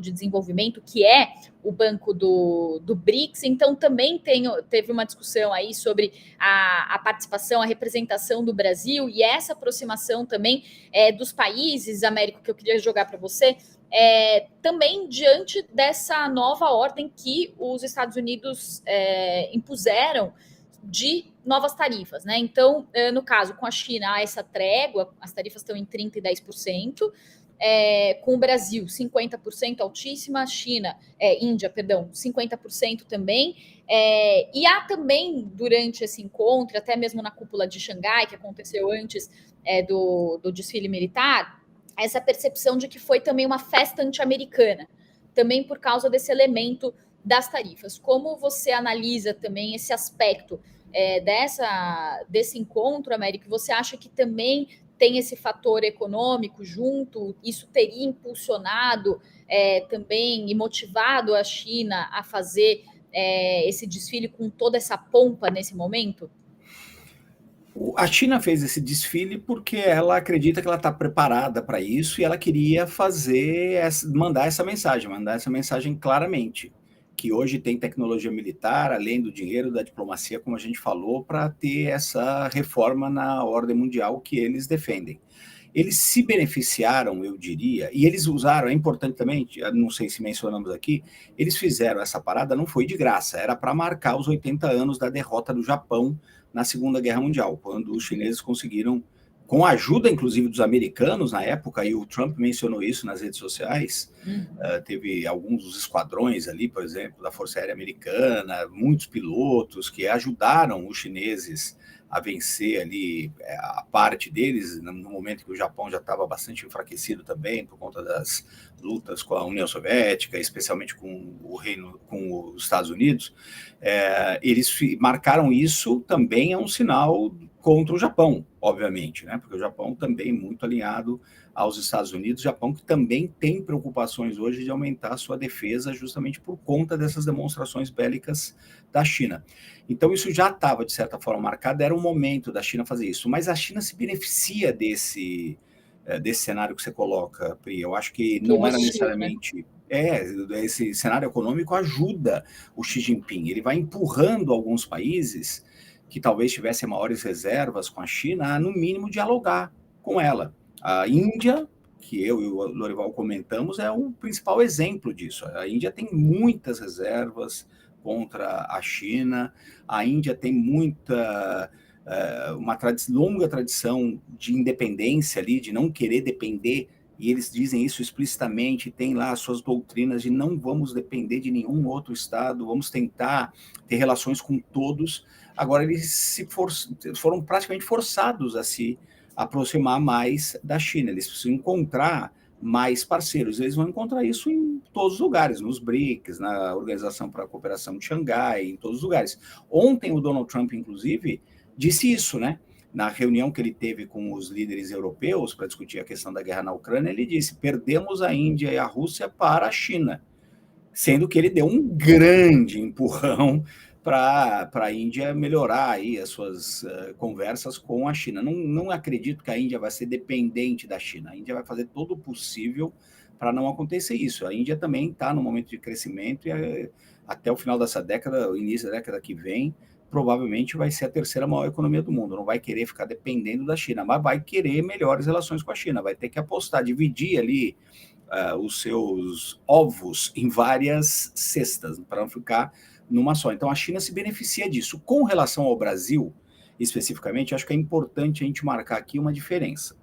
de Desenvolvimento, que é o banco do BRICS, então também teve uma discussão aí sobre a participação, a representação do Brasil e essa aproximação também dos países, Américo, que eu queria jogar para você, também diante dessa nova ordem que os Estados Unidos impuseram de novas tarifas, né? Então, no caso, com a China, há essa trégua, as tarifas estão em 30% e 10%, com o Brasil, 50% altíssima, Índia, perdão, 50% também. E há também, durante esse encontro, até mesmo na cúpula de Xangai, que aconteceu antes do desfile militar, essa percepção de que foi também uma festa anti-americana, também por causa desse elemento das tarifas. Como você analisa também esse aspecto desse encontro, Américo? Você acha que também tem esse fator econômico junto? Isso teria impulsionado também e motivado a China a fazer esse desfile com toda essa pompa nesse momento? A China fez esse desfile porque ela acredita que ela está preparada para isso e ela queria mandar essa mensagem claramente, que hoje tem tecnologia militar, além do dinheiro, da diplomacia, como a gente falou, para ter essa reforma na ordem mundial que eles defendem. Eles se beneficiaram, eu diria, e eles usaram, é importante também, não sei se mencionamos aqui, eles fizeram essa parada, não foi de graça, era para marcar os 80 anos da derrota do Japão na Segunda Guerra Mundial, quando os chineses conseguiram, com a ajuda inclusive dos americanos na época, e o Trump mencionou isso nas redes sociais, teve alguns dos esquadrões ali, por exemplo, da Força Aérea Americana, muitos pilotos que ajudaram os chineses a vencer ali a parte deles, no momento que o Japão já estava bastante enfraquecido também, por conta das lutas com a União Soviética, especialmente com os Estados Unidos. Eles marcaram isso também, é um sinal contra o Japão, obviamente, né? Porque o Japão também muito alinhado aos Estados Unidos, Japão que também tem preocupações hoje de aumentar a sua defesa justamente por conta dessas demonstrações bélicas da China. Então isso já estava, de certa forma, marcado, era um momento da China fazer isso, mas a China se beneficia desse cenário que você coloca, Pri. Eu acho que não era necessariamente... esse cenário econômico ajuda o Xi Jinping, ele vai empurrando alguns países que talvez tivessem maiores reservas com a China a, no mínimo, dialogar com ela. A Índia, que eu e o Lorival comentamos, é o principal exemplo disso. A Índia tem muitas reservas contra a China, a Índia tem uma longa tradição de independência ali, de não querer depender, e eles dizem isso explicitamente, tem lá as suas doutrinas de não vamos depender de nenhum outro Estado, vamos tentar ter relações com todos. Agora, eles foram praticamente forçados a se aproximar mais da China, eles precisam encontrar mais parceiros, eles vão encontrar isso em todos os lugares, nos BRICS, na Organização para a Cooperação de Xangai, em todos os lugares. Ontem o Donald Trump, inclusive, disse isso, né? Na reunião que ele teve com os líderes europeus para discutir a questão da guerra na Ucrânia, ele disse: perdemos a Índia e a Rússia para a China, sendo que ele deu um grande empurrão para a Índia melhorar aí as suas conversas com a China. Não acredito que a Índia vai ser dependente da China. A Índia vai fazer todo o possível para não acontecer isso. A Índia também está no momento de crescimento e até o final dessa década, o início da década que vem, provavelmente vai ser a terceira maior economia do mundo. Não vai querer ficar dependendo da China, mas vai querer melhores relações com a China. Vai ter que apostar, dividir ali os seus ovos em várias cestas, para não ficar numa só. Então, a China se beneficia disso. Com relação ao Brasil, especificamente, acho que é importante a gente marcar aqui uma diferença.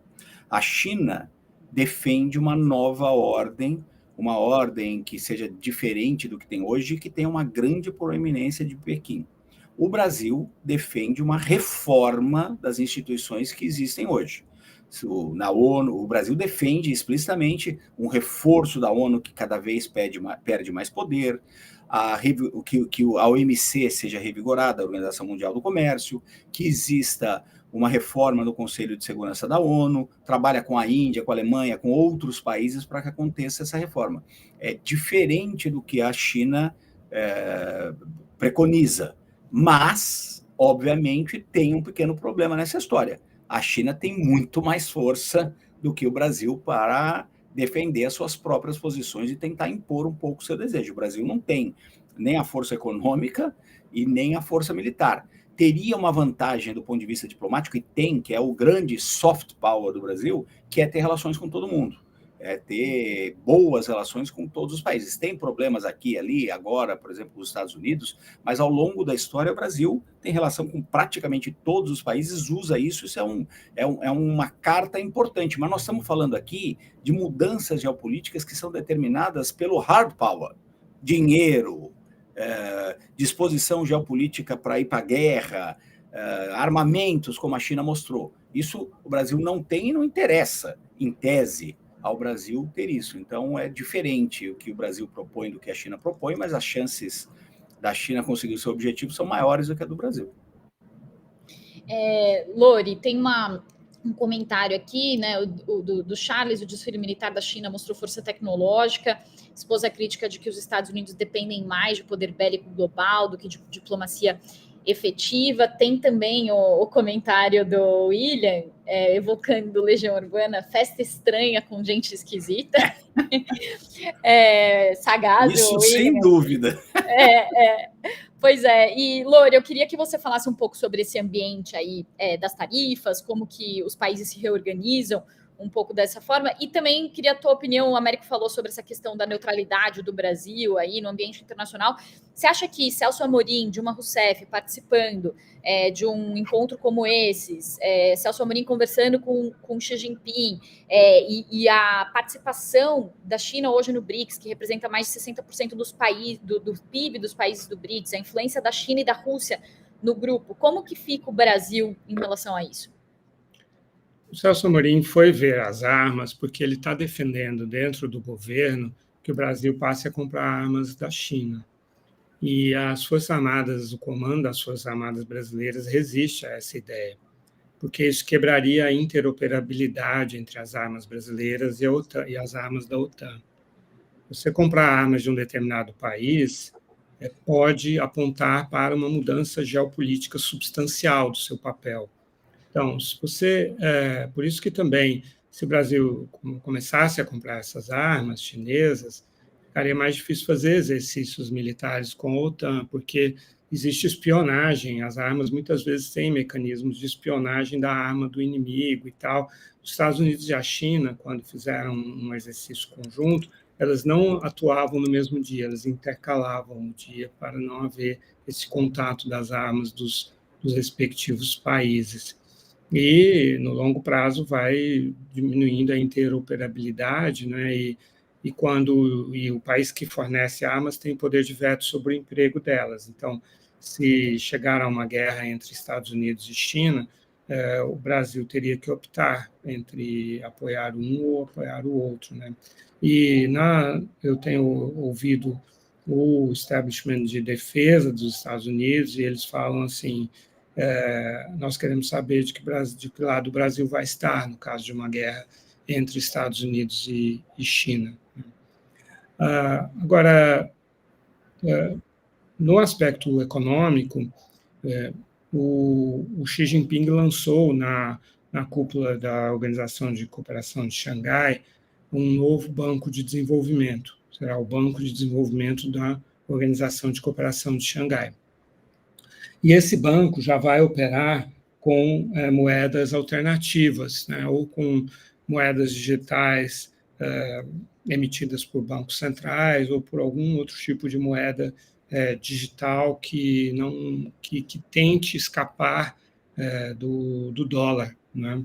A China defende uma nova ordem, uma ordem que seja diferente do que tem hoje e que tenha uma grande proeminência de Pequim. O Brasil defende uma reforma das instituições que existem hoje. Na ONU, o Brasil defende explicitamente um reforço da ONU que cada vez perde mais poder, que a OMC seja revigorada, a Organização Mundial do Comércio, que exista uma reforma no Conselho de Segurança da ONU, trabalha com a Índia, com a Alemanha, com outros países para que aconteça essa reforma. É diferente do que a China preconiza, mas, obviamente, tem um pequeno problema nessa história. A China tem muito mais força do que o Brasil para defender as suas próprias posições e tentar impor um pouco o seu desejo. O Brasil não tem nem a força econômica e nem a força militar. Teria uma vantagem do ponto de vista diplomático, e tem, que é o grande soft power do Brasil, que é ter relações com todo mundo, é ter boas relações com todos os países. Tem problemas aqui, ali, agora, por exemplo, com os Estados Unidos, mas ao longo da história o Brasil tem relação com praticamente todos os países, usa isso, isso é uma carta importante. Mas nós estamos falando aqui de mudanças geopolíticas que são determinadas pelo hard power, dinheiro, disposição geopolítica para ir para a guerra, armamentos, como a China mostrou. Isso o Brasil não tem e não interessa, em tese, ao Brasil ter isso. Então, é diferente o que o Brasil propõe do que a China propõe, mas as chances da China conseguir o seu objetivo são maiores do que a do Brasil. Lori, tem um comentário aqui, né, do Charles: o desfile militar da China mostrou força tecnológica, expôs a crítica de que os Estados Unidos dependem mais de poder bélico global do que de diplomacia efetiva. Tem também o comentário do William, evocando Legião Urbana: festa estranha com gente esquisita. Sagaz. Isso, sem dúvida. Pois é, e Lore, eu queria que você falasse um pouco sobre esse ambiente aí das tarifas, como que os países se reorganizam um pouco dessa forma, e também queria a tua opinião. O Américo falou sobre essa questão da neutralidade do Brasil aí no ambiente internacional. Você acha que Celso Amorim, Dilma Rousseff participando de um encontro como esses, Celso Amorim conversando com Xi Jinping, e a participação da China hoje no BRICS, que representa mais de 60% dos países, do PIB dos países do BRICS, a influência da China e da Rússia no grupo, como que fica o Brasil em relação a isso? O Celso Amorim foi ver as armas porque ele está defendendo dentro do governo que o Brasil passe a comprar armas da China. E as Forças Armadas, o comando das Forças Armadas brasileiras resiste a essa ideia, porque isso quebraria a interoperabilidade entre as armas brasileiras e as armas da OTAN. Você comprar armas de um determinado país pode apontar para uma mudança geopolítica substancial do seu papel. Então, se você, por isso que também, se o Brasil começasse a comprar essas armas chinesas, ficaria mais difícil fazer exercícios militares com a OTAN, porque existe espionagem, as armas muitas vezes têm mecanismos de espionagem da arma do inimigo e tal. Os Estados Unidos e a China, quando fizeram um exercício conjunto, elas não atuavam no mesmo dia, elas intercalavam o dia para não haver esse contato das armas dos respectivos países. E, no longo prazo, vai diminuindo a interoperabilidade, né? E o país que fornece armas tem poder de veto sobre o emprego delas. Então, se chegar a uma guerra entre Estados Unidos e China, o Brasil teria que optar entre apoiar um ou apoiar o outro, né? E eu tenho ouvido o establishment de defesa dos Estados Unidos, e eles falam assim: nós queremos saber de que lado o Brasil vai estar no caso de uma guerra entre Estados Unidos e China. Agora, no aspecto econômico, o Xi Jinping lançou na cúpula da Organização de Cooperação de Xangai um novo banco de desenvolvimento. Será o Banco de Desenvolvimento da Organização de Cooperação de Xangai. E esse banco já vai operar com moedas alternativas, né, ou com moedas digitais emitidas por bancos centrais ou por algum outro tipo de moeda digital que tente escapar do dólar, né?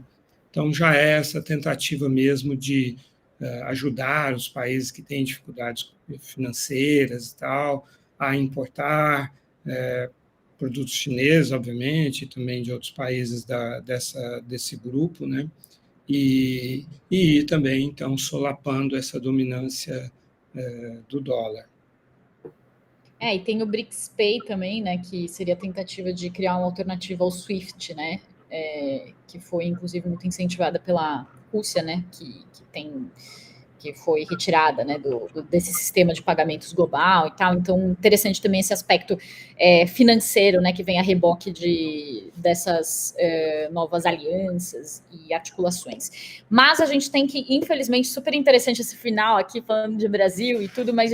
Então, já é essa tentativa mesmo de ajudar os países que têm dificuldades financeiras e tal a importar produtos chineses, obviamente, e também de outros países desse grupo, né? E também, então, solapando essa dominância do dólar. E tem o BRICS Pay também, né, que seria a tentativa de criar uma alternativa ao SWIFT, né, que foi, inclusive, muito incentivada pela Rússia, né, que que foi retirada, né, desse sistema de pagamentos global e tal. Então, interessante também esse aspecto financeiro, né, que vem a reboque dessas novas alianças e articulações. Mas a gente tem que, infelizmente, super interessante esse final aqui, falando de Brasil e tudo, mas a gente